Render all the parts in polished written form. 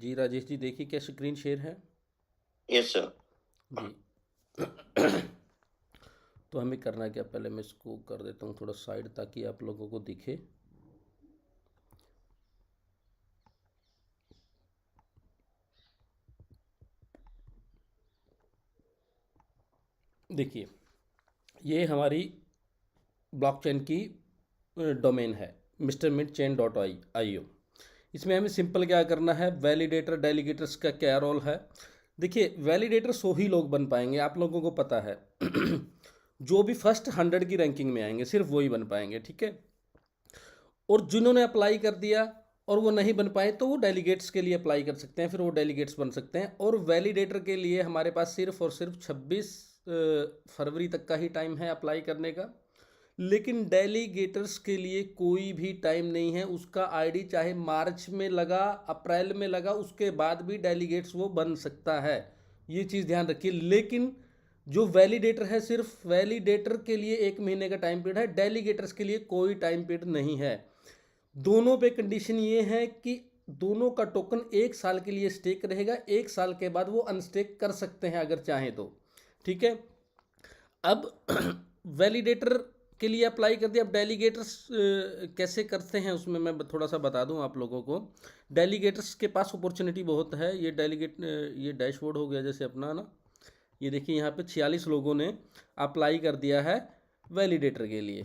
जी राजेश जी, देखिए क्या screen share है यस सर। जी। तो हमें करना क्या, पहले मैं इसको कर देता हूँ थोड़ा साइड ताकि आप लोगों को दिखे। देखिए, ये हमारी ब्लॉकचेन की डोमेन है, mrmintchain.io। इसमें हमें सिंपल क्या करना है, वैलिडेटर डेलीगेटर्स का क्या रोल है। देखिए, वैलिडेटर 100 ही लोग बन पाएंगे, आप लोगों को पता है। जो भी फर्स्ट 100 की रैंकिंग में आएंगे सिर्फ वही बन पाएंगे, ठीक है। और जिन्होंने अप्लाई कर दिया और वो नहीं बन पाए तो वो डेलीगेट्स के लिए अप्लाई कर सकते हैं, फिर वो डेलीगेट्स बन सकते हैं। और वैलिडेटर के लिए हमारे पास सिर्फ और सिर्फ 26 फरवरी तक का ही टाइम है अप्लाई करने का। लेकिन डेलीगेटर्स के लिए कोई भी टाइम नहीं है, उसका आईडी चाहे मार्च में लगा, अप्रैल में लगा, उसके बाद भी डेलीगेट्स वो बन सकता है, ये चीज़ ध्यान रखिए। लेकिन जो वैलिडेटर है, सिर्फ वैलिडेटर के लिए 1 महीने का टाइम पीरियड है, डेलीगेटर्स के लिए कोई टाइम पीरियड नहीं है। दोनों पे कंडीशन ये है कि दोनों का टोकन 1 साल के लिए स्टेक रहेगा, 1 साल के बाद वो अनस्टेक कर सकते हैं अगर चाहें तो, ठीक है। अब वैलिडेटर के लिए अप्लाई कर दिया, अब डेलीगेटर्स कैसे करते हैं उसमें मैं थोड़ा सा बता दूं आप लोगों को। डेलीगेटर्स के पास अपॉर्चुनिटी बहुत है। ये डैशबोर्ड हो गया जैसे अपना ना, ये देखिए यहाँ पे 46 लोगों ने अप्लाई कर दिया है वैलिडेटर के लिए।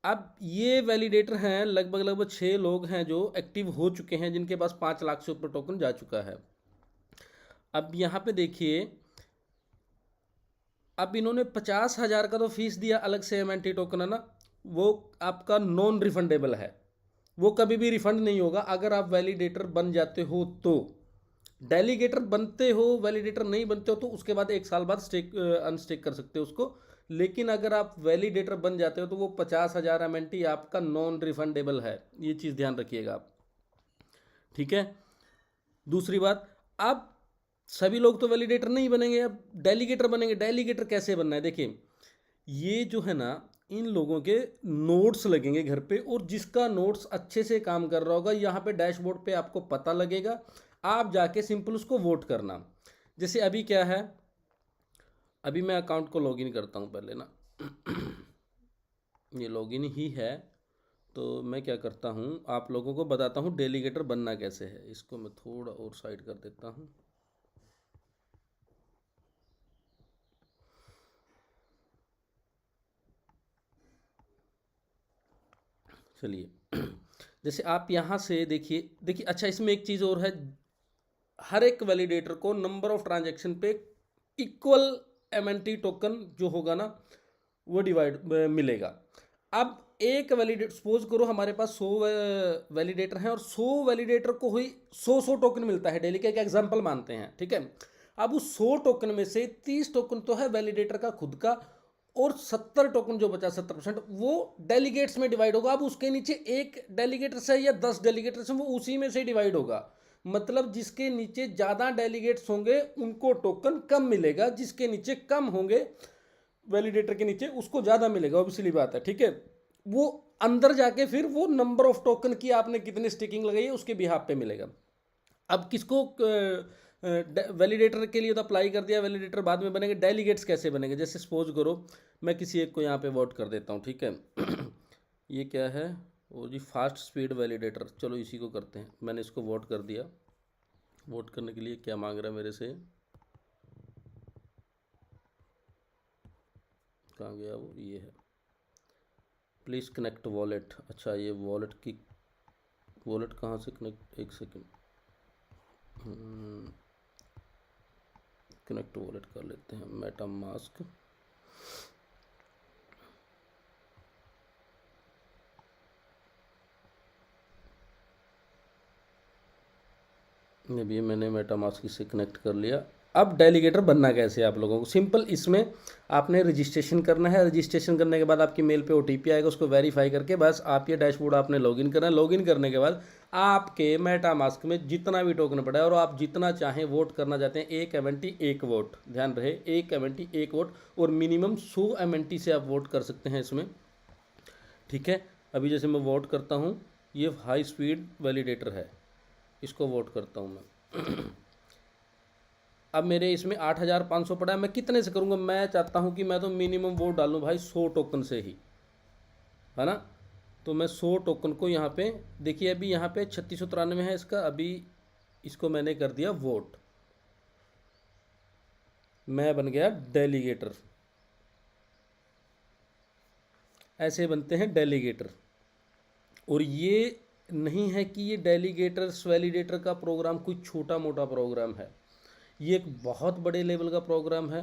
अब ये वैलिडेटर हैं, लगभग लगभग 6 लोग हैं जो एक्टिव हो चुके हैं, जिनके पास 5 लाख से ऊपर टोकन जा चुका है। अब यहाँ पे देखिए, अब इन्होंने 50,000 का तो फीस दिया अलग से, एमएनटी टोकन है ना, वो आपका नॉन रिफंडेबल है, वो कभी भी रिफंड नहीं होगा अगर आप वैलिडेटर बन जाते हो तो। डेलीगेटर बनते हो, वैलिडेटर नहीं बनते हो तो उसके बाद 1 साल बाद स्टेक अनस्टेक कर सकते हो उसको। लेकिन अगर आप वैलिडेटर बन जाते हो तो वो 50,000 एमएनटी आपका नॉन रिफंडेबल है, ये चीज़ ध्यान रखिएगा आप, ठीक है। दूसरी बात, अब सभी लोग तो वैलिडेटर नहीं बनेंगे, अब डेलीगेटर बनेंगे। डेलीगेटर कैसे बनना है, देखिए ये जो है ना, इन लोगों के नोट्स लगेंगे घर पे, और जिसका नोट्स अच्छे से काम कर रहा होगा, यहाँ पे डैशबोर्ड पे आपको पता लगेगा, आप जाके सिंपल उसको वोट करना। जैसे अभी क्या है, अभी मैं अकाउंट को लॉगिन करता हूँ पहले ना। ये लॉगिन ही है, तो मैं क्या करता हूँ आप लोगों को बताता हूँ डेलीगेटर बनना कैसे है। इसको मैं थोड़ा और साइड कर देता हूँ। चलिए, जैसे आप यहाँ से देखिए, देखिए अच्छा इसमें एक चीज़ और है, हर एक वैलिडेटर को नंबर ऑफ ट्रांजैक्शन पे इक्वल एमएनटी टोकन जो होगा ना वो डिवाइड मिलेगा। अब एक वैलिडेटर, सपोज करो हमारे पास 100 वैलिडेटर हैं और 100 वैलिडेटर को हुई 100 टोकन मिलता है डेली का, एक एग्जांपल मानते हैं, ठीक है। अब उस 100 टोकन में से 30 टोकन तो है वैलिडेटर का खुद का, और 70 टोकन जो बचा 70% वो डेलीगेट्स में डिवाइड होगा। अब उसके नीचे एक डेलीगेटर से या 10 डेलीगेटर से, वो उसी में से डिवाइड होगा। मतलब जिसके नीचे ज़्यादा डेलीगेट्स होंगे उनको टोकन कम मिलेगा, जिसके नीचे कम होंगे वैलिडेटर के नीचे उसको ज़्यादा मिलेगा, ऑब्वियसली बात है, ठीक है। वो अंदर जाके फिर वो नंबर ऑफ टोकन की आपने कितनी स्टिकिंग लगाई है उसके बिहाफ पे मिलेगा। अब किसको वैलिडेटर के लिए तो अप्लाई कर दिया, वैलिडेटर बाद में बनेंगे, डेलीगेट्स कैसे बनेंगे। जैसे सपोज करो मैं किसी एक को यहाँ पे वोट कर देता हूँ, ठीक है। ये क्या है, वो जी फास्ट स्पीड वैलिडेटर, चलो इसी को करते हैं। मैंने इसको वोट कर दिया। वोट करने के लिए क्या मांग रहा है मेरे से, कहाँ गया वो, ये है प्लीज़ कनेक्ट वॉलेट। अच्छा ये वॉलेट की, वॉलेट कहाँ से कनेक्ट, एक सेकेंड, कनेक्ट वॉलेट कर लेते हैं, मेटा मास्क। अभी मैंने मेटा मास्क से कनेक्ट कर लिया। अब डेलीगेटर बनना कैसे है आप लोगों को, सिंपल, इसमें आपने रजिस्ट्रेशन करना है। रजिस्ट्रेशन करने के बाद आपकी मेल पे ओटीपी आएगा, उसको वेरीफाई करके बस आप ये डैशबोर्ड आपने लॉगिन करना है। लॉगिन करने के बाद आपके मेटा मास्क में जितना भी टोकन पड़ा है और आप जितना चाहें वोट करना चाहते हैं, 1 MNT 1 वोट, ध्यान रहे 1 MNT 1 वोट, और मिनिमम 100 MNT से आप वोट कर सकते हैं इसमें, ठीक है। अभी जैसे मैं वोट करता हूँ, ये हाई स्पीड वैलिडेटर है, इसको वोट करता हूँ मैं। अब मेरे इसमें 8500 पड़ा है, मैं कितने से करूँगा? मैं चाहता हूँ कि मैं तो मिनिमम वोट डालूँ भाई 100 टोकन से ही, है ना। तो मैं 100 टोकन को यहाँ पे देखिए, अभी यहाँ पे 3693 है इसका, अभी इसको मैंने कर दिया वोट, मैं बन गया डेलीगेटर। ऐसे बनते हैं डेलीगेटर। और ये नहीं है कि ये डेलीगेटर्स वैलिडेटर का प्रोग्राम कोई छोटा मोटा प्रोग्राम है, ये एक बहुत बड़े लेवल का प्रोग्राम है।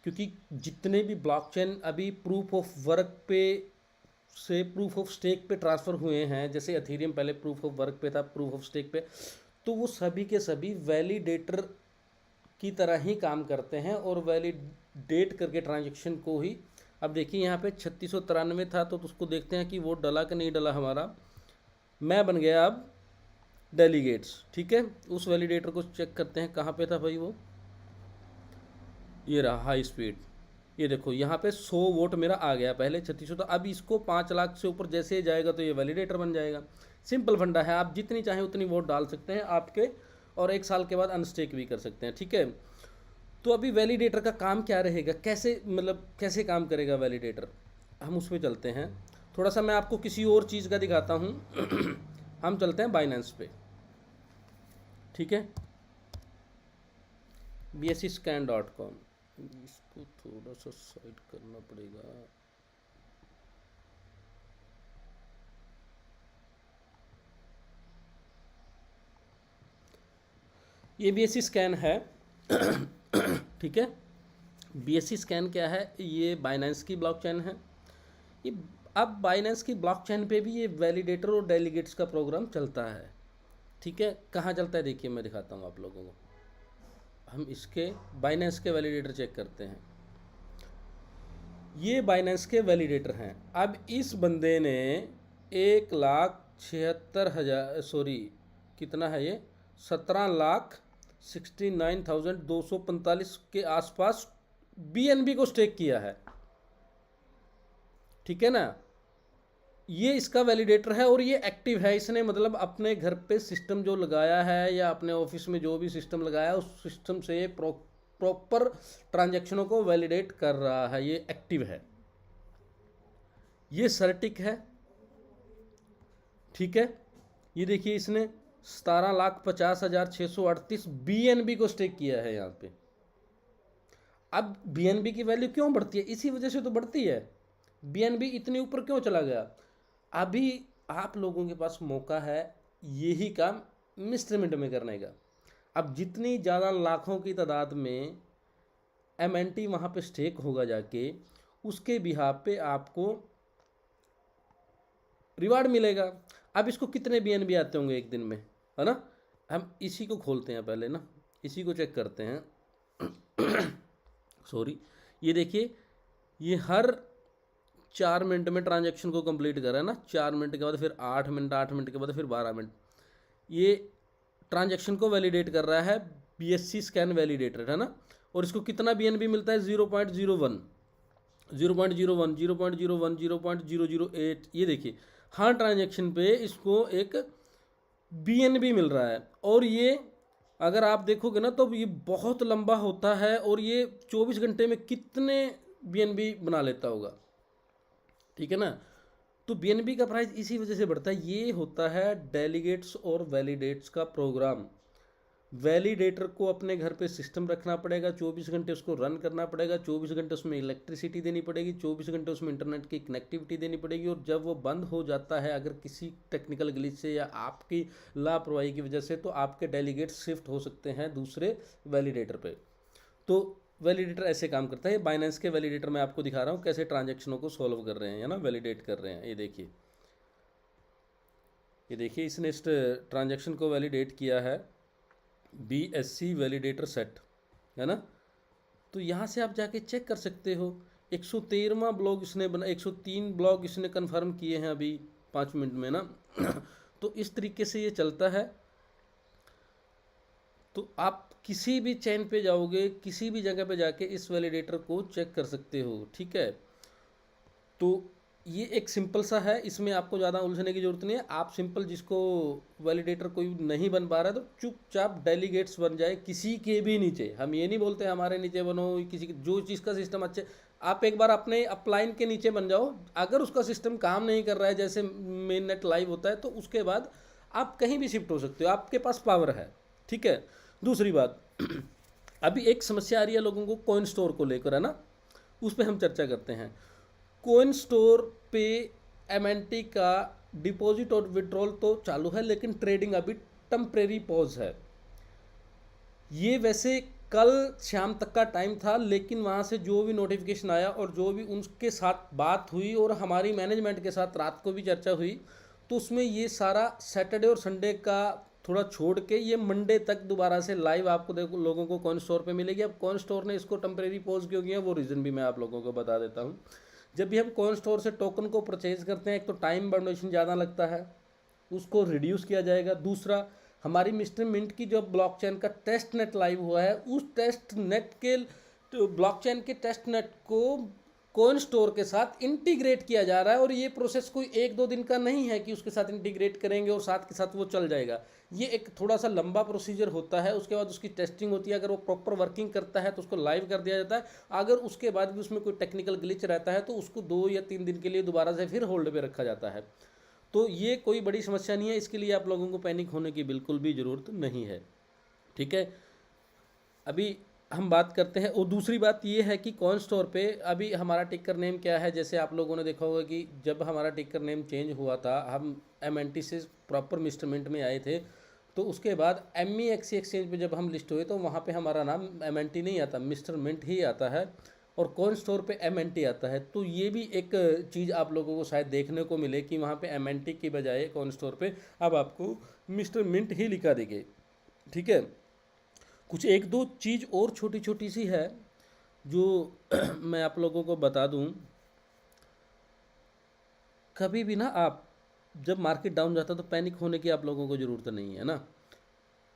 क्योंकि जितने भी ब्लॉकचेन अभी प्रूफ ऑफ वर्क पे से प्रूफ ऑफ स्टेक पे ट्रांसफ़र हुए हैं, जैसे एथेरियम पहले प्रूफ ऑफ वर्क पे था, प्रूफ ऑफ स्टेक पे, तो वो सभी के सभी वैलिडेटर की तरह ही काम करते हैं और वैलिडेट करके ट्रांजेक्शन को ही। अब देखिए यहाँ पे 3693 था, तो उसको देखते हैं कि वोट डला कि नहीं डला हमारा। मैं बन गया अब डेलीगेट्स, ठीक है। उस वैलिडेटर को चेक करते हैं, कहाँ पे था भाई वो, ये रहा हाई स्पीड। ये देखो यहाँ पे 100 वोट मेरा आ गया, पहले 3600 था, अब इसको 5 लाख से ऊपर जैसे ही जाएगा तो ये वैलिडेटर बन जाएगा। सिंपल फंडा है, आप जितनी चाहें उतनी वोट डाल सकते हैं आपके, और 1 साल के बाद अनस्टेक भी कर सकते हैं, ठीक है। तो अभी वैलिडेटर का काम क्या रहेगा, कैसे मतलब कैसे काम करेगा वैलिडेटर, हम उसमें चलते हैं। थोड़ा सा मैं आपको किसी और चीज़ का दिखाता हूँ। हम चलते हैं बाइनेंस पे, ठीक है, bscscan.com। इसको थोड़ा सा साइड करना पड़ेगा। ये BSC स्कैन है। ठीक है, BSC स्कैन क्या है, ये बाइनेंस की ब्लॉकचेन है। ये अब बाइनेंस की ब्लॉकचेन पे भी ये वैलिडेटर और डेलीगेट्स का प्रोग्राम चलता है, ठीक है। कहाँ चलता है देखिए, मैं दिखाता हूँ आप लोगों को। हम इसके बाइनेंस के वैलिडेटर चेक करते हैं, ये बाइनेंस के वैलिडेटर हैं। अब इस बंदे ने 1,76,000 सॉरी कितना है ये, 17,69,245 के आसपास BNB को स्टेक किया है, ठीक है ना। ये इसका वैलिडेटर है और ये एक्टिव है, इसने मतलब अपने घर पे सिस्टम जो लगाया है या अपने ऑफिस में जो भी सिस्टम लगाया है उस सिस्टम से ये प्रॉपर ट्रांजैक्शनों को वैलिडेट कर रहा है, ये एक्टिव है। ये सर्टिक है, ठीक है। ये देखिए इसने 17,50,638 BNB को स्टेक किया है यहाँ पे। अब BNB की वैल्यू क्यों बढ़ती है, इसी वजह से तो बढ़ती है। BNB इतने ऊपर क्यों चला गया, अभी आप लोगों के पास मौका है यही काम मिस्टर मिंट में करने का। अब जितनी ज़्यादा लाखों की तादाद में MNT वहाँ पे स्टेक होगा जाके, उसके बिहाफ पे आपको रिवार्ड मिलेगा। अब इसको कितने BNB आते होंगे एक दिन में, है ना। हम इसी को खोलते हैं पहले ना, इसी को चेक करते हैं। सॉरी, ये देखिए ये हर 4 मिनट में ट्रांजैक्शन को कंप्लीट कर रहा है ना, 4 मिनट के बाद फिर 8 मिनट, 8 मिनट के बाद फिर 12 मिनट, ये ट्रांजैक्शन को वैलिडेट कर रहा है BSC स्कैन वैलिडेटर, है ना। और इसको कितना BNB मिलता है, 0.01, 0.01, 0.01, 0.008। ये देखिए हर ट्रांजैक्शन पे इसको एक BNB मिल रहा है। और ये अगर आप देखोगे ना तो ये बहुत लंबा होता है, और ये 24 घंटे में कितने BNB बना लेता होगा, ठीक है ना। तो BNB का प्राइस इसी वजह से बढ़ता है, ये होता है डेलीगेट्स और वैलिडेट्स का प्रोग्राम। वैलिडेटर को अपने घर पे सिस्टम रखना पड़ेगा, 24 घंटे उसको रन करना पड़ेगा, 24 घंटे उसमें इलेक्ट्रिसिटी देनी पड़ेगी, 24 घंटे उसमें इंटरनेट की कनेक्टिविटी देनी पड़ेगी। और जब वो बंद हो जाता है अगर किसी टेक्निकल ग्लिच से या आपकी लापरवाही की वजह से, तो आपके डेलीगेट शिफ्ट हो सकते हैं दूसरे वैलिडेटर पे। तो वैलिडेटर ऐसे काम करता है। बाइनेंस के वैलिडेटर मैं आपको दिखा रहा हूँ कैसे ट्रांजेक्शनों को सॉल्व कर रहे हैं, है ना, वैलिडेट कर रहे हैं। ये देखिए, ये देखिए इसने इस ट्रांजेक्शन को वैलिडेट किया है, BSC वैलिडेटर सेट, है ना। तो यहाँ से आप जाके चेक कर सकते हो। 113वां ब्लॉग इसने बना, 103 ब्लॉग इसने कन्फर्म किए हैं अभी 5 मिनट में ना। तो इस तरीके से ये चलता है। तो आप किसी भी चैन पे जाओगे, किसी भी जगह पे जाके इस वैलिडेटर को चेक कर सकते हो, ठीक है। तो ये एक सिंपल सा है, इसमें आपको ज़्यादा उलझने की ज़रूरत नहीं है। आप सिंपल, जिसको वैलिडेटर कोई नहीं बन पा रहा है तो चुपचाप डेलीगेट्स बन जाए किसी के भी नीचे। हम ये नहीं बोलते हमारे नीचे बनो, किसी जो चीज़ का सिस्टम अच्छे, आप एक बार अपने अपलाइन के नीचे बन जाओ। अगर उसका सिस्टम काम नहीं कर रहा है, जैसे मेन नेट लाइव होता है, तो उसके बाद आप कहीं भी शिफ्ट हो सकते हो, आपके पास पावर है। ठीक है। दूसरी बात अभी एक समस्या आ रही है लोगों को कॉइन स्टोर को लेकर, है ना, उस पर हम चर्चा करते हैं। कॉइन स्टोर पे एमएनटी का डिपॉजिट और विड्रॉल तो चालू है, लेकिन ट्रेडिंग अभी टेम्परेरी पॉज है। ये वैसे कल शाम तक का टाइम था, लेकिन वहाँ से जो भी नोटिफिकेशन आया और जो भी उनके साथ बात हुई और हमारी मैनेजमेंट के साथ रात को भी चर्चा हुई, तो उसमें ये सारा सैटरडे और संडे का थोड़ा छोड़ के ये मंडे तक दोबारा से लाइव आपको देखो लोगों को कॉइन स्टोर पे मिलेगी। अब कॉइन स्टोर ने इसको टेम्परेरी पॉज क्यों किया, वो रीज़न भी मैं आप लोगों को बता देता हूँ। जब भी हम कॉइन स्टोर से टोकन को परचेज करते हैं, एक तो टाइम ड्यूरेशन ज़्यादा लगता है, उसको रिड्यूस किया जाएगा। दूसरा, हमारी मिस्टर मिंट की जो ब्लॉकचेन का टेस्ट नेट लाइव हुआ है, उस टेस्ट नेट के ब्लॉकचेन के टेस्ट नेट को कॉइन स्टोर के साथ इंटीग्रेट किया जा रहा है। और ये प्रोसेस कोई एक दो दिन का नहीं है कि उसके साथ इंटीग्रेट करेंगे और साथ के साथ वो चल जाएगा। ये एक थोड़ा सा लंबा प्रोसीजर होता है, उसके बाद उसकी टेस्टिंग होती है। अगर वो प्रॉपर वर्किंग करता है तो उसको लाइव कर दिया जाता है। अगर उसके बाद भी उसमें कोई टेक्निकल ग्लिच रहता है तो उसको 2 या 3 दिन के लिए दोबारा से फिर होल्ड पे रखा जाता है। तो ये कोई बड़ी समस्या नहीं है, इसके लिए आप लोगों को पैनिक होने की बिल्कुल भी ज़रूरत नहीं है। ठीक है। अभी हम बात करते हैं, और दूसरी बात ये है कि कॉइन स्टोर पे अभी हमारा टिकर नेम क्या है। जैसे आप लोगों ने देखा होगा कि जब हमारा टिकर नेम चेंज हुआ था, हम एमएनटी से प्रॉपर मिस्टर मिंट में आए थे, तो उसके बाद MEXC एक्सचेंज पे जब हम लिस्ट हुए तो वहाँ पे हमारा नाम एमएनटी नहीं आता, मिस्टर मिंट ही आता है, और कॉइन स्टोर पे एमएनटी आता है। तो ये भी एक चीज़ आप लोगों को शायद देखने को मिले कि वहाँ पे एमएनटी की बजाय कॉइन स्टोर पे अब आपको मिस्टर मिंट ही लिखा देंगे। ठीक है। कुछ एक दो चीज़ और छोटी छोटी सी है जो मैं आप लोगों को बता दूं। कभी भी ना आप, जब मार्केट डाउन जाता है तो पैनिक होने की आप लोगों को ज़रूरत नहीं है ना।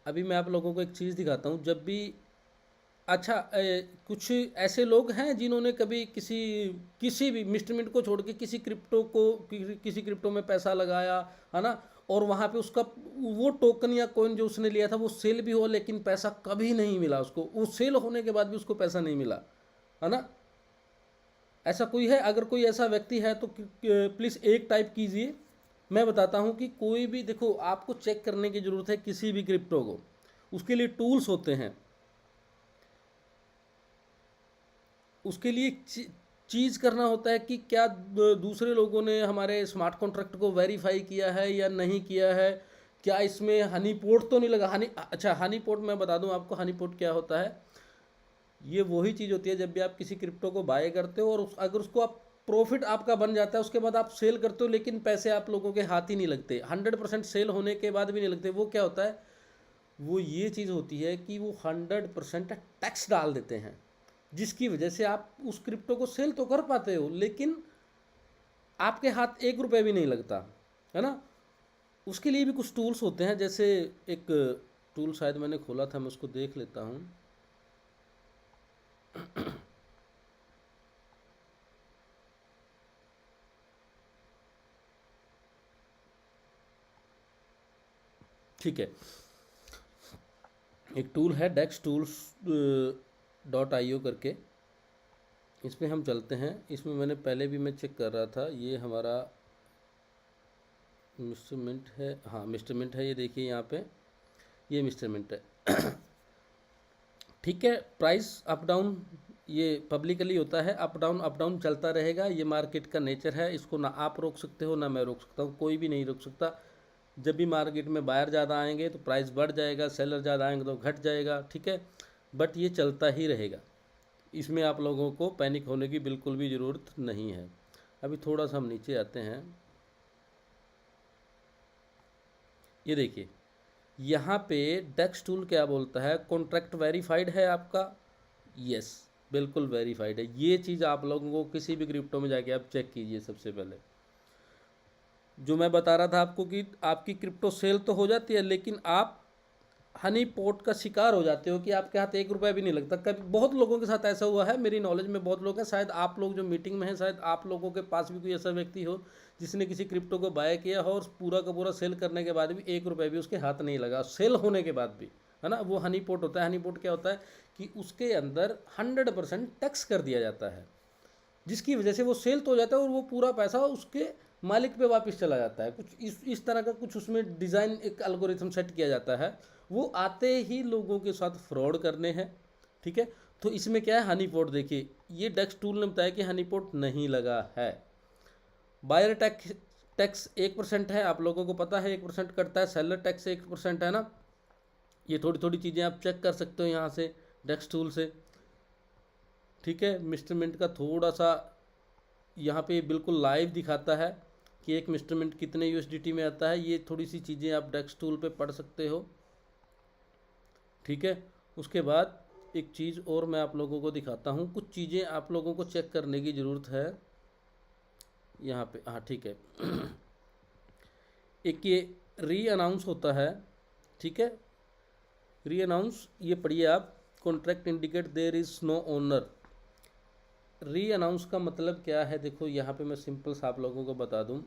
अभी मैं आप लोगों को एक चीज़ दिखाता हूँ। जब भी, अच्छा, कुछ ऐसे लोग हैं जिन्होंने कभी किसी किसी भी मिस्टर मिंट को छोड़ के किसी क्रिप्टो को किसी क्रिप्टो में पैसा लगाया, है ना, और वहाँ पे उसका वो टोकन या कॉइन जो उसने लिया था वो सेल भी हुआ, लेकिन पैसा कभी नहीं मिला उसको। वो सेल होने के बाद भी उसको पैसा नहीं मिला, है ना। ऐसा कोई है? अगर कोई ऐसा व्यक्ति है तो प्लीज़ एक टाइप कीजिए। मैं बताता हूँ कि कोई भी, देखो, आपको चेक करने की ज़रूरत है किसी भी क्रिप्टो को, उसके लिए टूल्स होते हैं। उसके लिए चीज़ करना होता है कि क्या दूसरे लोगों ने हमारे स्मार्ट कॉन्ट्रैक्ट को वेरीफाई किया है या नहीं किया है, क्या इसमें हनी पोर्ट तो नहीं लगा। अच्छा, हनी पोर्ट मैं बता दूं आपको, हनी पोर्ट क्या होता है। ये वही चीज़ होती है जब भी आप किसी क्रिप्टो को बाय करते हो और अगर उसको आप प्रॉफिट आपका बन जाता है, उसके बाद आप सेल करते हो, लेकिन पैसे आप लोगों के हाथ ही नहीं लगते, 100% सेल होने के बाद भी नहीं लगते। वो क्या होता है, वो ये चीज़ होती है कि वो 100% टैक्स डाल देते हैं, जिसकी वजह से आप उस क्रिप्टो को सेल तो कर पाते हो, लेकिन आपके हाथ 1 रुपये भी नहीं लगता, है ना। उसके लिए भी कुछ टूल्स होते हैं। जैसे एक टूल शायद मैंने खोला था, मैं उसको देख लेता हूँ। ठीक है। एक टूल है DEXTools.io करके, इसमें हम चलते हैं। इसमें मैंने पहले भी मैं चेक कर रहा था, ये हमारा मिस्टर मिंट है। हाँ, मिस्टर मिंट है, ये देखिए यहाँ पे, ये मिस्टर मिंट है। ठीक है। प्राइस अप डाउन ये पब्लिकली होता है, अप डाउन चलता रहेगा। ये मार्केट का नेचर है, इसको ना आप रोक सकते हो ना मैं रोक सकता हूँ, कोई भी नहीं रोक सकता। जब भी मार्केट में बायर ज़्यादा आएंगे तो प्राइस बढ़ जाएगा, सेलर ज़्यादा आएंगे तो घट जाएगा। ठीक है। बट ये चलता ही रहेगा, इसमें आप लोगों को पैनिक होने की बिल्कुल भी ज़रूरत नहीं है। अभी थोड़ा सा हम नीचे आते हैं। ये देखिए यहाँ पे डेक्स टूल क्या बोलता है, कॉन्ट्रैक्ट वेरीफाइड है आपका। यस, बिल्कुल वेरीफाइड है। ये चीज़ आप लोगों को किसी भी क्रिप्टो में जाके आप चेक कीजिए। सबसे पहले जो मैं बता रहा था आपको कि आपकी क्रिप्टो सेल तो हो जाती है, लेकिन आप हनी पॉट का शिकार हो जाते हो कि आपके हाथ 1 रुपया भी नहीं लगता। कभी बहुत लोगों के साथ ऐसा हुआ है, मेरी नॉलेज में बहुत लोग हैं, शायद आप लोग जो मीटिंग में हैं शायद आप लोगों के पास भी कोई ऐसा व्यक्ति हो जिसने किसी क्रिप्टो को बाय किया हो और पूरा का पूरा सेल करने के बाद भी 1 रुपया भी उसके हाथ नहीं लगा, सेल होने के बाद भी, है ना। वो हनी पॉट होता है। हनी पॉट क्या होता है कि उसके अंदर 100% टैक्स कर दिया जाता है, जिसकी वजह से वो सेल तो हो जाता है और वो पूरा पैसा उसके मालिक पे वापस चला जाता है। कुछ इस तरह का कुछ उसमें डिज़ाइन, एक एल्गोरिथम सेट किया जाता है। वो आते ही लोगों के साथ फ्रॉड करने हैं, ठीक है। तो इसमें क्या है, हनी पॉट देखिए, ये डेक्स टूल ने बताया कि हनी पॉट नहीं लगा है। बायर टैक्स 1% है, आप लोगों को पता है 1% कटता है। सेलर टैक्स 1% है ना। ये थोड़ी थोड़ी चीज़ें आप चेक कर सकते हो यहाँ से डेक्स टूल से, ठीक है। मिस्टर मिंट का थोड़ा सा यहाँ पे बिल्कुल लाइव दिखाता है कि एक मिस्टर मिंट कितने यूएसडीटी में आता है। ये थोड़ी सी चीज़ें आप डेक्स टूल पे पढ़ सकते हो, ठीक है। उसके बाद एक चीज़ और मैं आप लोगों को दिखाता हूँ, कुछ चीज़ें आप लोगों को चेक करने की ज़रूरत है यहाँ पे। हाँ ठीक है। एक ये री अनाउंस होता है, ठीक है। री अनाउंस ये पढ़िए आप, contract indicate there is no owner. Renounce का मतलब क्या है, देखो यहाँ पे मैं सिंपल सा आप लोगों को बता दूँ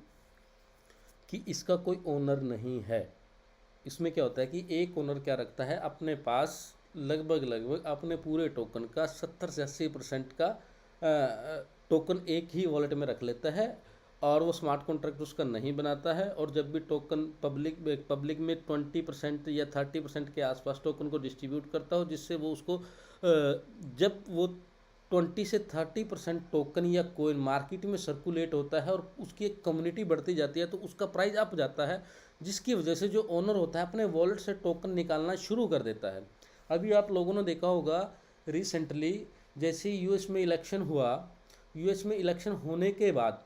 कि इसका कोई ओनर नहीं है। इसमें क्या होता है कि एक ओनर क्या रखता है अपने पास, लगभग अपने पूरे टोकन का 70 से 80% का टोकन एक ही वॉलेट में रख लेता है और वो स्मार्ट कॉन्ट्रैक्ट उसका नहीं बनाता है। और जब भी टोकन पब्लिक में 20% या 30% के आसपास टोकन को डिस्ट्रीब्यूट करता हो, जिससे वो उसको जब वो 20 से 30% टोकन या कोइन मार्केट में सर्कुलेट होता है और उसकी एक कम्युनिटी बढ़ती जाती है, तो उसका प्राइस अप जाता है, जिसकी वजह से जो ओनर होता है अपने वॉलेट से टोकन निकालना शुरू कर देता है। अभी आप लोगों ने देखा होगा रिसेंटली, जैसे यूएस में इलेक्शन हुआ, यूएस में इलेक्शन होने के बाद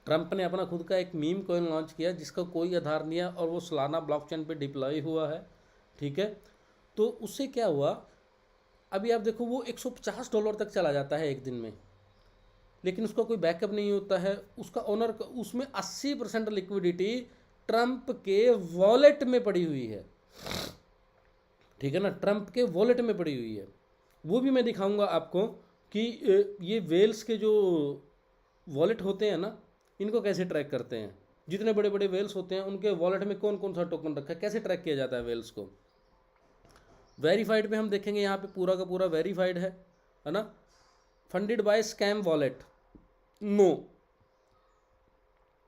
ट्रंप ने अपना खुद का एक मीम कॉइन लॉन्च किया जिसका कोई आधार नहीं है और वो सोलाना ब्लॉकचेन पे डिप्लॉय हुआ है, ठीक है। तो उससे क्या हुआ, अभी आप देखो वो $150 तक चला जाता है एक दिन में, लेकिन उसका कोई बैकअप नहीं होता है। उसका ओनर, उसमें 80% लिक्विडिटी ट्रंप के वॉलेट में पड़ी हुई है, ठीक है ना। ट्रंप के वॉलेट में पड़ी हुई है। वो भी मैं दिखाऊंगा आपको कि ये वेल्स के जो वॉलेट होते हैं ना, इनको कैसे ट्रैक करते हैं। जितने बड़े बड़े वेल्स होते हैं उनके वॉलेट में कौन कौन सा टोकन रखा है, कैसे ट्रैक किया जाता है वेल्स को। वेरीफाइड पे हम देखेंगे, यहाँ पे पूरा का पूरा वेरीफाइड है ना। Funded by scam wallet, no,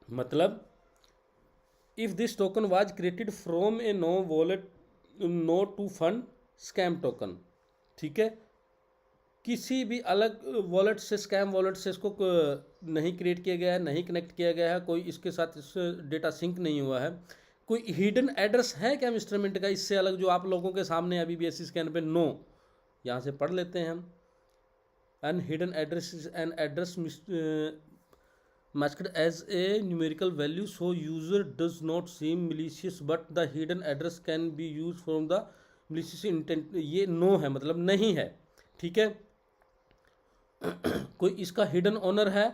मतलब if this token was created from a no wallet, no to fund scam token, ठीक है। किसी भी अलग वॉलेट से, स्कैम वॉलेट से इसको नहीं क्रिएट किया गया है, नहीं कनेक्ट किया गया है, कोई इसके साथ इस डेटा सिंक नहीं हुआ है। कोई हिडन एड्रेस है क्या मिस्टर मिंट का इससे अलग जो आप लोगों के सामने अभी भी ऐसी स्कैन पे, नो। यहाँ से पढ़ लेते हैं हम, an hidden address is an address masked as a numerical value so user does not seem malicious but the hidden address can be used from the malicious intent। ये नो है, मतलब नहीं है, ठीक है। कोई इसका हिडन ओनर है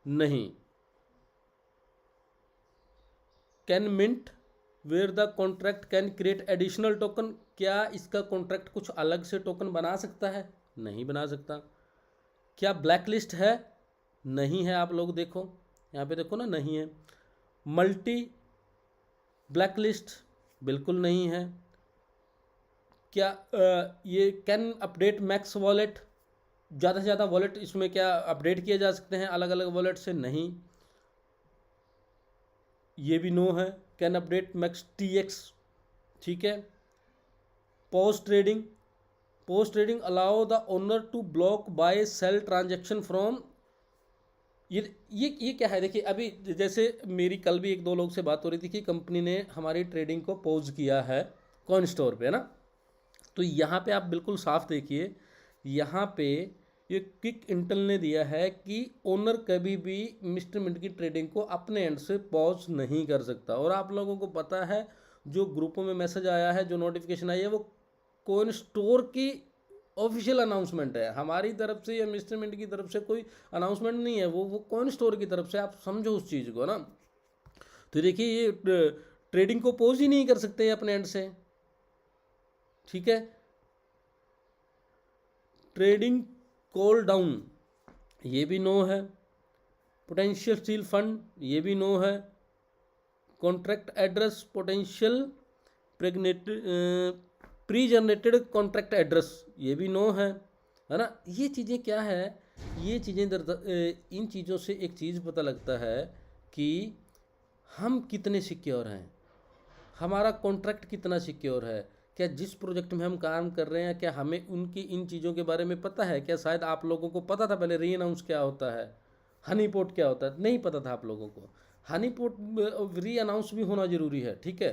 नहीं। Can mint where the contract can create additional token, क्या इसका कॉन्ट्रैक्ट कुछ अलग से टोकन बना सकता है, नहीं बना सकता। क्या ब्लैक लिस्ट है, नहीं है। आप लोग देखो यहाँ पे, देखो ना, नहीं है। मल्टी ब्लैक लिस्ट, बिल्कुल नहीं है। क्या ये कैन अपडेट मैक्स वॉलेट, ज़्यादा से ज़्यादा वॉलेट इसमें क्या अपडेट किए जा सकते हैं अलग अलग वॉलेट से, नहीं, ये भी नो है। कैन अपडेट मैक्स TX, ठीक है। Post trading, post trading allow the owner to block buy sell transaction from, ये क्या है, देखिए अभी जैसे मेरी कल भी एक दो लोग से बात हो रही थी कि कंपनी ने हमारी ट्रेडिंग को पॉज किया है कॉइन स्टोर पे, है ना। तो यहाँ पे आप बिल्कुल साफ देखिए, यहाँ पे ये क्विक इंटेल ने दिया है कि ओनर कभी भी मिस्टर मिंट की ट्रेडिंग को अपने एंड से पॉज नहीं कर सकता। और आप लोगों को पता है जो ग्रुपों में मैसेज आया है, जो नोटिफिकेशन आई है, वो कॉइन स्टोर की ऑफिशियल अनाउंसमेंट है। हमारी तरफ से या मिस्टर मिंट की तरफ से कोई अनाउंसमेंट नहीं है, वो कॉइन स्टोर की तरफ से, आप समझो उस चीज़ को ना। तो देखिए ये ट्रेडिंग को पोज ही नहीं कर सकते अपने एंड से, ठीक है। ट्रेडिंग कॉल डाउन ये भी नो है। पोटेंशियल स्टील फंड ये भी नो है। Contract address potential pre generated contract address ये भी नो है ना। ये चीज़ें क्या है, ये चीज़ें इन चीज़ों से एक चीज़ पता लगता है कि हम कितने सिक्योर हैं, हमारा कॉन्ट्रैक्ट कितना सिक्योर है, क्या जिस प्रोजेक्ट में हम काम कर रहे हैं क्या हमें उनकी इन चीज़ों के बारे में पता है। क्या शायद आप लोगों को पता था पहले री अनाउंस क्या होता है, हनी पोर्ट क्या होता है, नहीं पता था आप लोगों को। हनी पोर्ट री अनाउंस भी होना ज़रूरी है, ठीक है।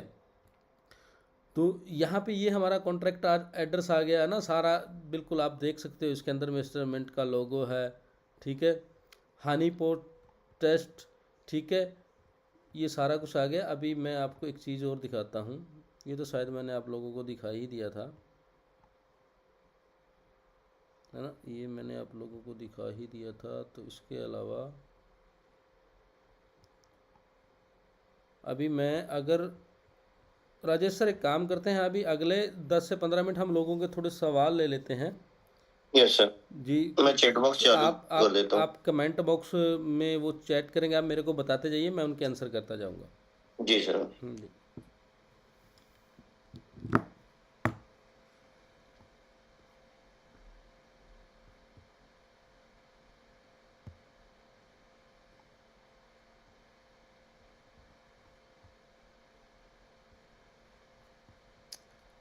तो यहाँ पे ये हमारा कॉन्ट्रैक्ट एड्रेस आ गया है ना सारा, बिल्कुल आप देख सकते हो इसके अंदर मिस्टर मिंट का लोगो है, ठीक है। हनी पोर्ट टेस्ट, ठीक है, ये सारा कुछ आ गया। अभी मैं आपको एक चीज़ और दिखाता हूँ, ये तो शायद मैंने आप लोगों को दिखा ही दिया था, है ना, ये मैंने आप लोगों को दिखा ही दिया था। तो इसके अलावा अभी मैं अगर राजेश सर एक काम करते हैं, अभी अगले 10 से 15 मिनट हम लोगों के थोड़े सवाल ले लेते हैं। यस सर जी, मैं चैट बॉक्स चालू कर देता हूँ। आप कमेंट बॉक्स में वो चैट करेंगे, आप मेरे को बताते जाइए, मैं उनके आंसर करता जाऊंगा। जी सर। जी।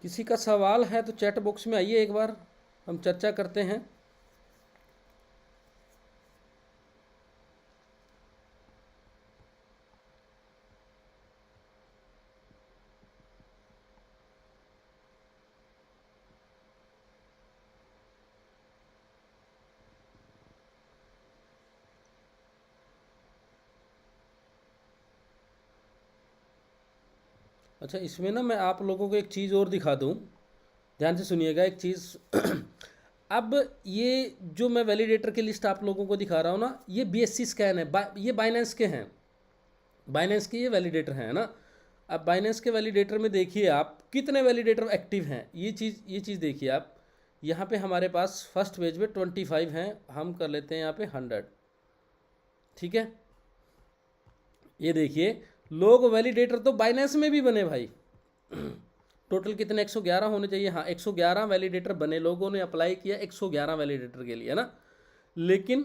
किसी का सवाल है तो चैट बॉक्स में आइए, एक बार हम चर्चा करते हैं। अच्छा, इसमें ना मैं आप लोगों को एक चीज़ और दिखा दूं, ध्यान से सुनिएगा एक चीज़। अब ये जो मैं वैलिडेटर की लिस्ट आप लोगों को दिखा रहा हूँ ना, ये BSC स्कैन है, ये बाइनेंस के हैं, बाइनेंस के ये वैलिडेटर हैं ना। अब बाइनेंस के वैलिडेटर में देखिए आप कितने वैलिडेटर एक्टिव हैं, ये चीज़ देखिए आप। यहाँ पे हमारे पास फर्स्ट पेज पे 25 हैं, हम कर लेते हैं यहाँ पे 100, ठीक है। ये देखिए लोग वैलिडेटर तो बाइनेंस में भी बने भाई। टोटल कितने 111 होने चाहिए, हाँ 111 वैलिडेटर बने, लोगों ने अप्लाई किया 111 वैलिडेटर के लिए, है ना। लेकिन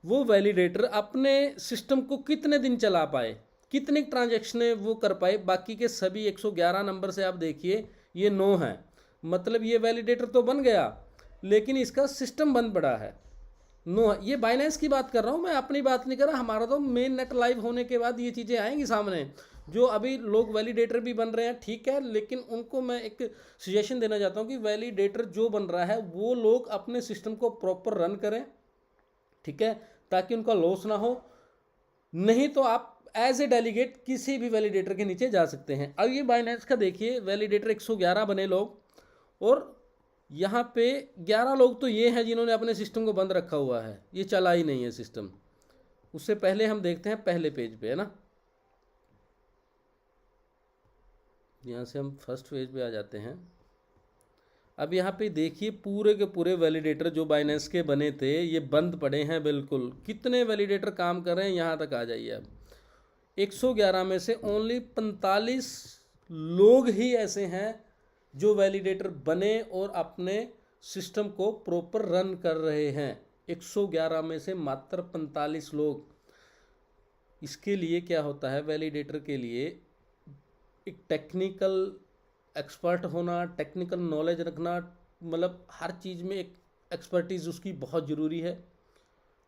वो वैलिडेटर अपने सिस्टम को कितने दिन चला पाए, कितने ट्रांजैक्शनें वो कर पाए, बाकी के सभी 111 नंबर से आप देखिए ये 9 है। मतलब ये वैलिडेटर तो बन गया लेकिन इसका सिस्टम बंद पड़ा है, नो। ये बाइनेंस की बात कर रहा हूँ मैं, अपनी बात नहीं कर रहा। हमारा तो मेन नेट लाइव होने के बाद ये चीज़ें आएंगी सामने। जो अभी लोग वैलिडेटर भी बन रहे हैं ठीक है, लेकिन उनको मैं एक सजेशन देना चाहता हूँ कि वैलिडेटर जो बन रहा है वो लोग अपने सिस्टम को प्रॉपर रन करें, ठीक है, ताकि उनका लॉस ना हो। नहीं तो आप एज ए डेलीगेट किसी भी वैलिडेटर के नीचे जा सकते हैं। अब ये बाइनेंस का देखिए वैलिडेटर 111 बने लोग, और यहाँ पे 11 लोग तो ये हैं जिन्होंने अपने सिस्टम को बंद रखा हुआ है, ये चला ही नहीं है सिस्टम। उससे पहले हम देखते हैं पहले पेज पे, है ना। यहाँ से हम फर्स्ट पेज पे आ जाते हैं। अब यहाँ पे देखिए पूरे के पूरे वैलिडेटर जो बाइनेंस के बने थे ये बंद पड़े हैं बिल्कुल। कितने वैलिडेटर काम कर रहे हैं यहाँ तक आ जाइए। अब 111 में से ओनली 45 लोग ही ऐसे हैं जो वैलिडेटर बने और अपने सिस्टम को प्रॉपर रन कर रहे हैं। 111 में से मात्र 45 लोग। इसके लिए क्या होता है, वैलिडेटर के लिए एक टेक्निकल एक्सपर्ट होना, टेक्निकल नॉलेज रखना, मतलब हर चीज़ में एक एक्सपर्टीज़ उसकी बहुत ज़रूरी है।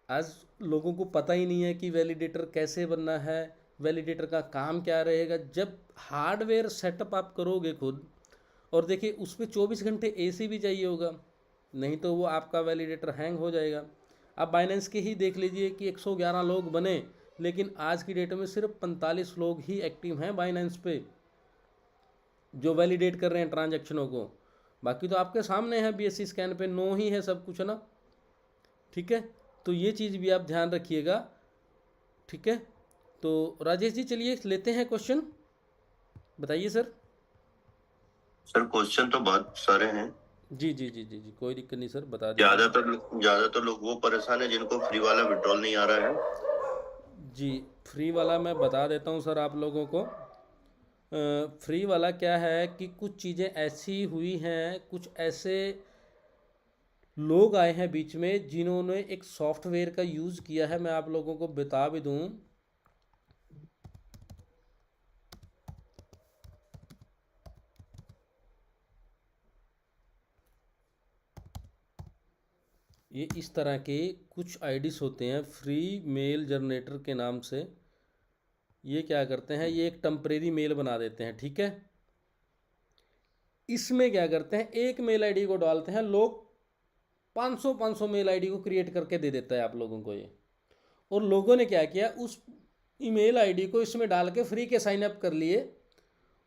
आज लोगों को पता ही नहीं है कि वैलिडेटर कैसे बनना है, वैलिडेटर का काम क्या रहेगा। जब हार्डवेयर सेटअप आप करोगे खुद, और देखिए उस पर 24 घंटे AC भी चाहिए होगा, नहीं तो वो आपका वैलिडेटर हैंग हो जाएगा। आप बाइनेंस के ही देख लीजिए कि 111 लोग बने, लेकिन आज की डेट में सिर्फ 45 लोग ही एक्टिव हैं बाइनेंस पे जो वैलिडेट कर रहे हैं ट्रांजैक्शनों को। बाकी तो आपके सामने है BSC स्कैन पे 9 ही है सब कुछ, है ना, ठीक है। तो ये चीज़ भी आप ध्यान रखिएगा, ठीक है। तो राजेश जी चलिए लेते हैं क्वेश्चन, बताइए सर। सर क्वेश्चन तो बहुत सारे हैं। जी जी जी जी जी, कोई दिक्कत नहीं सर, बता दीजिए। ज्यादातर लोग वो परेशान है जिनको फ्री वाला विड्रॉल नहीं आ रहा है। जी, फ्री वाला मैं बता देता हूँ सर आप लोगों को। फ्री वाला क्या है कि कुछ चीज़ें ऐसी हुई हैं, कुछ ऐसे लोग आए हैं बीच में जिन्होंने एक सॉफ्टवेयर का यूज़ किया है, मैं आप लोगों को बता भी दूँ। ये इस तरह के कुछ आईडीज होते हैं फ्री मेल जनरेटर के नाम से। ये क्या करते हैं, ये एक टेम्परेरी मेल बना देते हैं, ठीक है। इसमें क्या करते हैं, एक मेल आईडी को डालते हैं, लोग 500 मेल आईडी को क्रिएट करके दे देता है आप लोगों को ये। और लोगों ने क्या किया, उस ईमेल आईडी को इसमें डाल के फ्री के साइन अप कर लिए,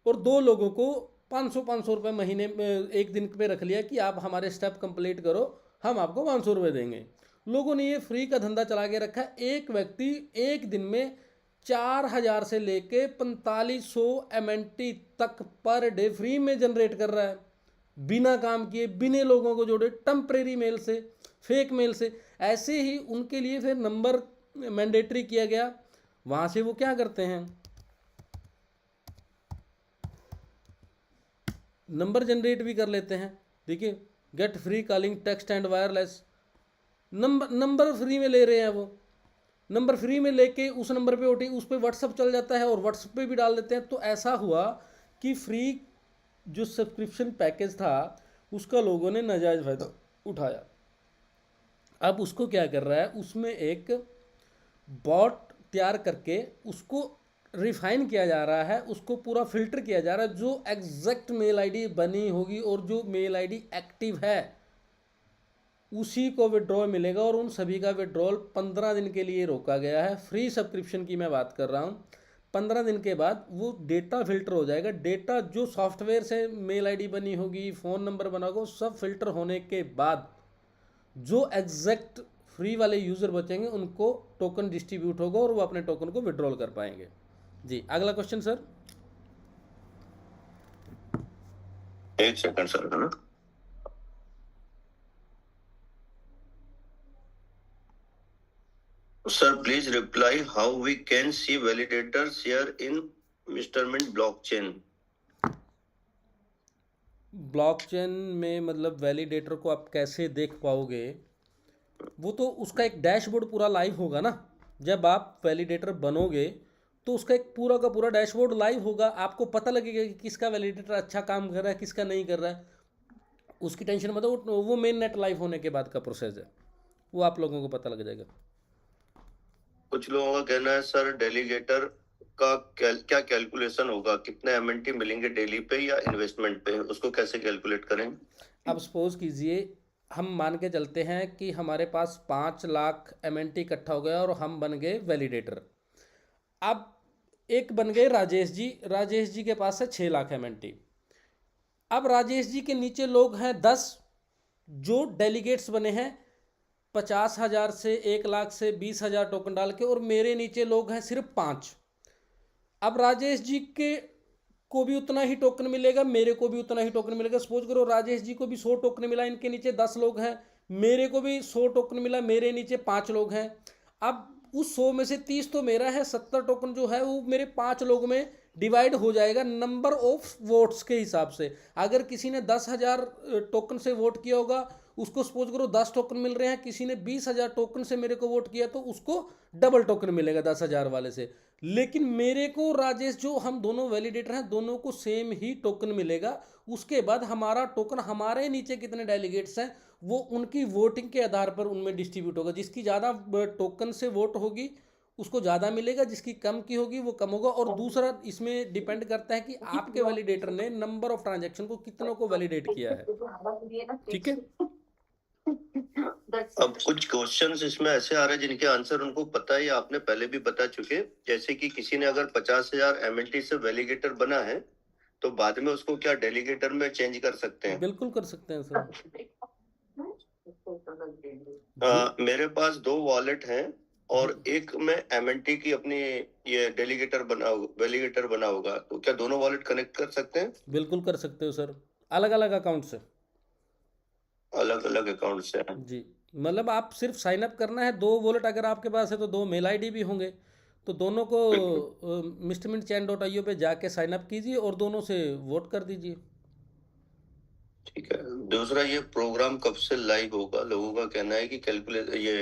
और दो लोगों को 500 रुपये महीने में एक दिन पे रख लिया कि आप हमारे स्टेप कंप्लीट करो, हम आपको 500 रुपये देंगे। लोगों ने ये फ्री का धंधा चला के रखा है। एक व्यक्ति एक दिन में 4000 से लेके 4500 MNT तक पर डे फ्री में जनरेट कर रहा है, बिना काम किए, बिना लोगों को जोड़े, टेम्परेरी मेल से, फेक मेल से। ऐसे ही उनके लिए फिर नंबर मैंडेटरी किया गया। वहाँ से वो क्या करते हैं, नंबर जनरेट भी कर लेते हैं। देखिए, get free calling text and wireless, number free में ले रहे हैं। वो नंबर फ्री में लेके उस नंबर पे ओटी उस पर व्हाट्सअप चल जाता है और व्हाट्सअप पे भी डाल देते हैं। तो ऐसा हुआ कि फ्री जो सब्सक्रिप्शन पैकेज था उसका लोगों ने नाजायज़ फायदा उठाया। अब उसको क्या कर रहा है, उसमें एक बॉट तैयार करके उसको रिफाइन किया जा रहा है, उसको पूरा फिल्टर किया जा रहा है। जो एग्जैक्ट मेल आईडी बनी होगी और जो मेल आईडी एक्टिव है उसी को विड्रॉल मिलेगा, और उन सभी का विड्रॉल 15 दिन के लिए रोका गया है। फ्री सब्सक्रिप्शन की मैं बात कर रहा हूँ। 15 दिन के बाद वो डेटा फिल्टर हो जाएगा। डेटा जो सॉफ्टवेयर से मेल आईडी बनी होगी, फ़ोन नंबर बना होगा, सब फिल्टर होने के बाद जो एग्जैक्ट फ्री वाले यूज़र बचेंगे उनको टोकन डिस्ट्रीब्यूट होगा और वो अपने टोकन को विड्रॉल कर पाएंगे। जी, अगला क्वेश्चन सर। एक सेकंड सर, है ना। Sir please reply how we can see validator share in Mister Mint blockchain. Blockchain में मतलब वैलिडेटर को आप कैसे देख पाओगे, वो तो उसका एक डैशबोर्ड पूरा लाइव होगा ना। जब आप वैलिडेटर बनोगे तो उसका एक पूरा का पूरा डैशबोर्ड लाइव होगा, आपको पता लगेगा कि किसका वैलिडेटर अच्छा काम कर रहा है, किसका नहीं कर रहा है। उसकी टेंशन मत लो, वो मेन नेट लाइव होने के बाद का प्रोसेस है, वो आप लोगों को पता लग जाएगा। कुछ लोगों का कहना है सर डेलीगेटर का क्या कैलकुलेशन होगा, कितने एमएनटी मिलेंगे डेली पे या इन्वेस्टमेंट पे, उसको कैसे कैलकुलेट करें। अब सपोज कीजिए हम मान के चलते हैं कि हमारे पास 5 लाख MNT इकट्ठा हो गया और हम बन गए वैलिडेटर। अब एक बन गए राजेश जी, राजेश जी के पास है 6 लाख MNT। अब राजेश जी के नीचे लोग हैं 10 जो डेलीगेट्स बने हैं 50,000 से, 1 लाख से, 20,000 टोकन डाल के, और मेरे नीचे लोग हैं सिर्फ 5। अब राजेश जी के को भी उतना ही टोकन मिलेगा, मेरे को भी उतना ही टोकन मिलेगा। सपोज करो राजेश जी को भी 100 टोकन मिला, इनके नीचे 10 लोग हैं, मेरे को भी 100 टोकन मिला, मेरे नीचे 5 लोग हैं। अब उस 100 में से 30 तो मेरा है, 70 टोकन जो है वो मेरे 5 लोग में डिवाइड हो जाएगा नंबर ऑफ वोट्स के हिसाब से। अगर किसी ने 10,000 टोकन से वोट किया होगा, उसको सपोज करो 10 टोकन मिल रहे हैं। किसी ने 20,000 टोकन से मेरे को वोट किया तो उसको डबल टोकन मिलेगा 10,000 वाले से। लेकिन मेरे को राजेश, जो हम दोनों वैलिडेटर हैं, दोनों को सेम ही टोकन मिलेगा। उसके बाद हमारा टोकन, हमारे नीचे कितने डेलीगेट्स हैं वो उनकी वोटिंग के आधार पर उनमें डिस्ट्रीब्यूट होगा। जिसकी ज़्यादा टोकन से वोट होगी उसको ज़्यादा मिलेगा, जिसकी कम की होगी वो कम होगा। और दूसरा इसमें डिपेंड करता है कि आपके वैलिडेटर ने नंबर ऑफ ट्रांजैक्शन को कितनों को वैलिडेट किया है, ठीक है। अब कुछ क्वेश्चंस इसमें ऐसे आ रहे हैं जिनके आंसर उनको पता है या आपने पहले भी बता चुके। जैसे कि किसी ने अगर 50,000 MNT से वैलिडेटर बना है तो बाद में उसको क्या डेलीगेटर में चेंज कर सकते हैं? बिल्कुल कर सकते हैं सर। मेरे पास 2 वॉलेट हैं और एक में एमएनटी की अपनी ये वैलिडेटर बना होगा, तो क्या दोनों वॉलेट कनेक्ट कर सकते हैं? बिल्कुल कर सकते हो सर, अलग अलग अकाउंट से। अलग अलग अकाउंट से? जी, मतलब आप सिर्फ साइन अप करना है, दो वॉलेट अगर आपके पास है तो दो मेल आईडी भी होंगे, तो दोनों को hmm, Mister Mint chain dot I O पे जाके साइन अप कीजिए और दोनों से वोट कर दीजिए। ठीक है। दूसरा, ये प्रोग्राम कब से लाइव होगा? लोगों का कहना है कि कैलकुलेट ये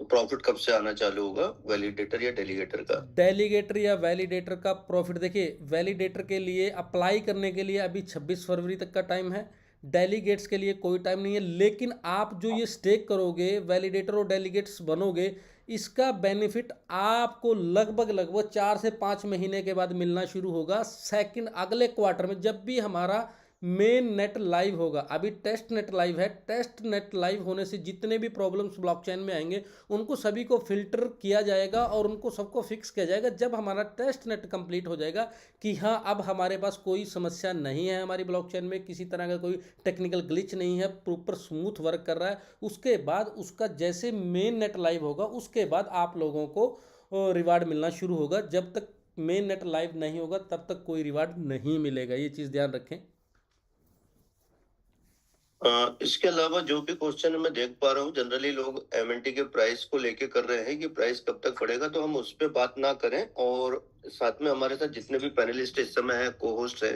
प्रॉफिट कब से आना चालू होगा, वैलिडेटर या डेलीगेटर का? डेलीगेटर या वैलिडेटर का प्रॉफिट, देखिए वैलिडेटर के लिए अप्लाई करने के लिए अभी 26 फरवरी तक का टाइम है, डेलीगेट्स के लिए कोई टाइम नहीं है। लेकिन आप जो ये स्टेक करोगे, वैलिडेटर और डेलीगेट्स बनोगे, इसका बेनिफिट आपको लगभग लगभग 4 से 5 महीने के बाद मिलना शुरू होगा, सेकंड अगले क्वार्टर में, जब भी हमारा मेन नेट लाइव होगा। अभी टेस्ट नेट लाइव है, टेस्ट नेट लाइव होने से जितने भी प्रॉब्लम्स ब्लॉकचेन में आएंगे उनको सभी को फिल्टर किया जाएगा और उनको सबको फिक्स किया जाएगा जब हमारा टेस्ट नेट कंप्लीट हो जाएगा कि हाँ अब हमारे पास कोई समस्या नहीं है, हमारी ब्लॉकचेन में किसी तरह का कोई टेक्निकल ग्लिच नहीं है, प्रॉपर स्मूथ वर्क कर रहा है। उसके बाद उसका जैसे मेन नेट लाइव होगा उसके बाद आप लोगों को रिवार्ड मिलना शुरू होगा। जब तक मेन नेट लाइव नहीं होगा तब तक कोई रिवार्ड नहीं मिलेगा, ये चीज़ ध्यान रखें। इसके अलावा जो भी क्वेश्चन मैं देख पा रहा हूँ, जनरली लोग एमएनटी के प्राइस को लेके कर रहे हैं कि प्राइस कब तक बढ़ेगा, तो हम उस पर बात ना करें। और साथ में हमारे साथ जितने भी पैनलिस्ट इस समय है, को होस्ट है,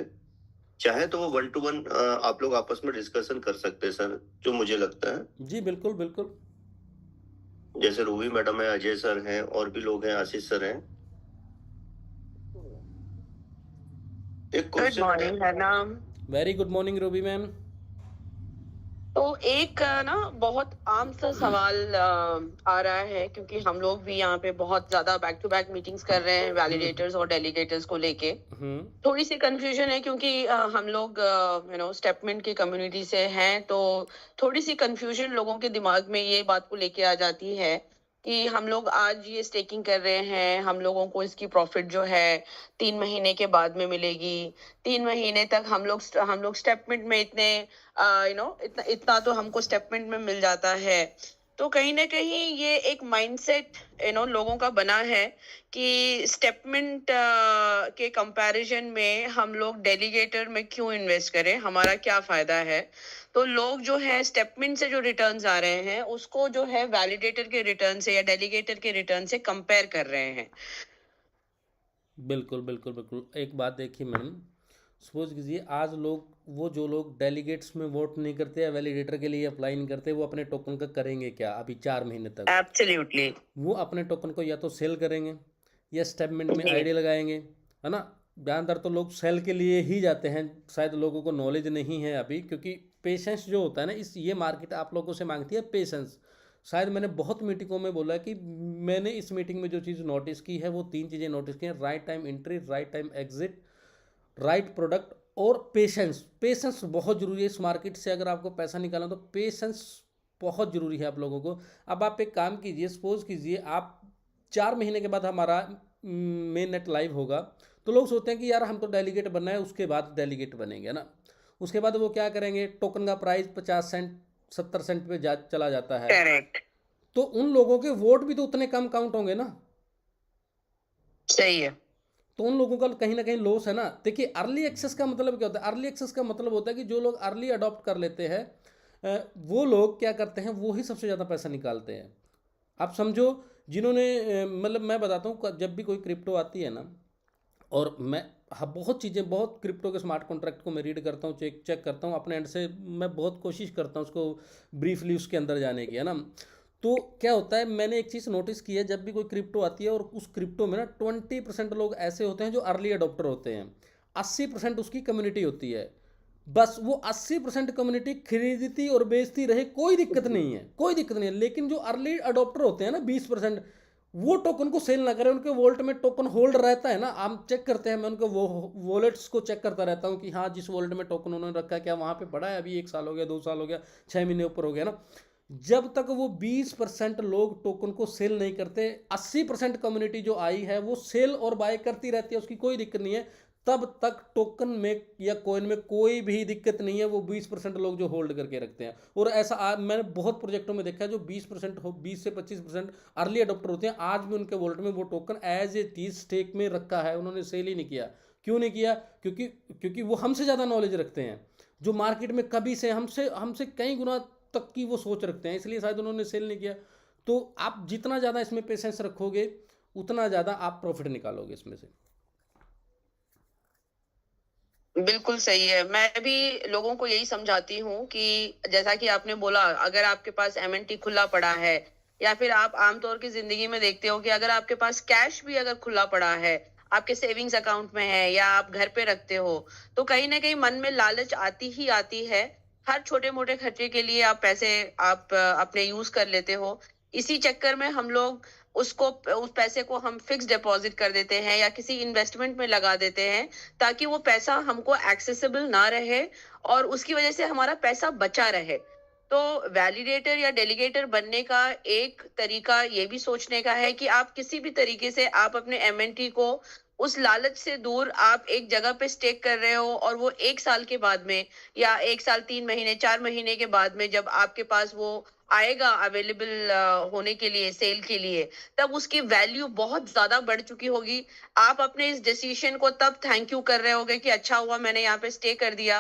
चाहे तो वो 1 to 1 आप लोग आपस में डिस्कशन कर सकते हैं सर, जो मुझे लगता है। जी बिल्कुल बिल्कुल। जैसे रूबी मैडम है, अजय सर हैं, और भी लोग हैं, आशीष सर हैं। एक गुड क्वेश्चन है। मॉर्निंग हरना। Very good morning Ruby ma'am. तो एक ना बहुत आम सा सवाल आ रहा है, क्योंकि हम लोग भी यहाँ पे बहुत ज्यादा बैक टू बैक मीटिंग्स कर रहे हैं वैलिडेटर्स और डेलीगेटर्स को लेके। थोड़ी सी कंफ्यूजन है, क्योंकि हम लोग स्टेपमेंट की कम्युनिटी से हैं, तो थोड़ी सी कंफ्यूजन लोगों के दिमाग में ये बात को लेके आ जाती है कि हम लोग आज ये स्टेकिंग कर रहे हैं, हम लोगों को इसकी प्रॉफिट जो है 3 महीने के बाद में मिलेगी। 3 महीने तक हम लोग स्टेपमेंट में इतने इतना इतना तो हमको स्टेपमेंट में मिल जाता है। तो कहीं ना कहीं ये एक माइंडसेट लोगों का बना है कि स्टेपमेंट के कंपैरिजन में हम लोग डेलीगेटर में क्यों इन्वेस्ट करें, हमारा क्या फायदा है। तो लोग जो है स्टेपमेंट से जो रिटर्न्स आ रहे हैं उसको जो है वैलिडेटर के रिटर्न से या डेलीगेटर के रिटर्न से कंपेयर कर रहे हैं। बिल्कुल बिल्कुल बिल्कुल। एक बात देखिए मैडम, सपोज कीजिए आज लोग, वो जो लोग डेलीगेट्स में वोट नहीं करते या वैलिडेटर के लिए अप्लाई नहीं करते, वो अपने टोकन का करेंगे क्या अभी 4 महीने तक? एब्सोल्युटली। वो अपने टोकन को या तो सेल करेंगे या स्टेटमेंट में जी। आईडी लगाएंगे, है ना। ज़्यादातर तो लोग सेल के लिए ही जाते हैं, शायद लोगों को नॉलेज नहीं है अभी, क्योंकि पेशेंस जो होता है ना, इस ये मार्केट आप लोगों से मांगती है पेशेंस। शायद मैंने बहुत मीटिंगों में बोला कि मैंने इस मीटिंग में जो चीज़ नोटिस की है वो 3 चीज़ें नोटिस की हैं: right time entry, right time exit, right product और पेशेंस। पेशेंस बहुत ज़रूरी है इस मार्केट से, अगर आपको पैसा निकालना तो पेशेंस बहुत ज़रूरी है आप लोगों को। अब आप एक काम कीजिए, सपोज कीजिए आप 4 महीने के बाद हमारा मेन नेट लाइव होगा, तो लोग सोचते हैं कि यार हम तो डेलीगेट बनना है, उसके बाद डेलीगेट बनेंगे ना। उसके बाद वो क्या करेंगे, टोकन का प्राइस 50 सेंट 70 सेंट पे चला जाता है, करेक्ट। तो उन लोगों के वोट भी तो उतने कम काउंट होंगे ना, सही है। तो उन लोगों का कहीं ना कहीं लॉस है ना। देखिए अर्ली एक्सेस का मतलब क्या होता है? अर्ली एक्सेस का मतलब होता है कि जो लोग अर्ली अडॉप्ट कर लेते हैं वो लोग क्या करते हैं, वो ही सबसे ज़्यादा पैसा निकालते हैं। आप समझो, जिन्होंने मतलब मैं बताता हूँ, जब भी कोई क्रिप्टो आती है ना, और मैं, हाँ, बहुत चीज़ें, बहुत क्रिप्टो के स्मार्ट कॉन्ट्रैक्ट को मैं रीड करता हूँ, चेक करता हूँ अपने एंड से, मैं बहुत कोशिश करता हूँ उसको ब्रीफली उसके अंदर जाने की, है ना। तो क्या होता है, मैंने एक चीज़ नोटिस की है, जब भी कोई क्रिप्टो आती है और उस क्रिप्टो में ना 20% लोग ऐसे होते हैं जो अर्ली अडॉप्टर होते हैं, 80% उसकी कम्युनिटी होती है। बस वो 80% कम्युनिटी खरीदती और बेचती रहे, कोई दिक्कत नहीं है, कोई दिक्कत नहीं है। लेकिन जो अर्ली अडॉप्टर होते हैं ना 20%, वो टोकन को सेल ना करें, उनके वॉलेट में टोकन होल्ड रहता है ना, हम चेक करते हैं, मैं उनके वो वॉलेट्स को चेक करता रहता हूँ कि हाँ जिस वॉलेट में टोकन उन्होंने रखा है क्या वहाँ पे पड़ा है, अभी 1 साल हो गया, 2 साल हो गया, 6 महीने ऊपर हो गया ना। जब तक वो 20% लोग टोकन को सेल नहीं करते, 80% कम्युनिटी जो आई है वो सेल और बाय करती रहती है, उसकी कोई दिक्कत नहीं है। तब तक टोकन में या कॉइन में कोई भी दिक्कत नहीं है। वो 20% लोग जो होल्ड करके रखते हैं, और ऐसा मैंने बहुत प्रोजेक्टों में देखा है जो 20% हो, 20 से 25% अर्ली अडोप्टर होते हैं, आज भी उनके वॉलेट में वो टोकन एज ए टीज स्टेक में रखा है, उन्होंने सेल ही नहीं किया। क्यों नहीं किया? क्योंकि वो हमसे ज़्यादा नॉलेज रखते हैं, जो मार्केट में कभी से हमसे हमसे कई गुना तक की वो सोच रखते हैं, इसलिए शायद उन्होंने सेल नहीं किया। तो आप जितना ज़्यादा इसमें पेशेंस रखोगे, उतना ज़्यादा आप प्रॉफिट निकालोगे इसमें से। बिल्कुल सही है। मैं भी लोगों को यही समझाती हूँ कि जैसा कि आपने बोला, अगर आपके पास एमएनटी खुला पड़ा है, या फिर आप आमतौर की जिंदगी में देखते हो कि अगर आपके पास कैश भी अगर खुला पड़ा है, आपके सेविंग्स अकाउंट में है या आप घर पे रखते हो, तो कहीं ना कहीं मन में लालच आती ही आती है। हर छोटे मोटे खर्चे के लिए आप पैसे अपने यूज कर लेते हो। इसी चक्कर में हम लोग उस पैसे को हम फिक्स डिपॉजिट कर देते हैं या किसी इन्वेस्टमेंट में लगा देते हैं, ताकि वो पैसा हमको एक्सेसिबल ना रहे और उसकी वजह से हमारा पैसा बचा रहे। तो वैलिडेटर या डेलीगेटर बनने का एक तरीका ये भी सोचने का है कि आप किसी भी तरीके से आप अपने एमएनटी को उस लालच से दूर आप एक जगह पे स्टेक कर रहे हो, और वो 1 साल के बाद में या 1 साल 3 महीने 4 महीने के बाद में जब आपके पास वो आएगा अवेलेबल होने के लिए, सेल के लिए, तब उसकी वैल्यू बहुत ज्यादा बढ़ चुकी होगी। आप अपने इस डिसीजन को तब थैंक यू कर रहे होगे कि अच्छा हुआ मैंने यहाँ पे स्टे कर दिया।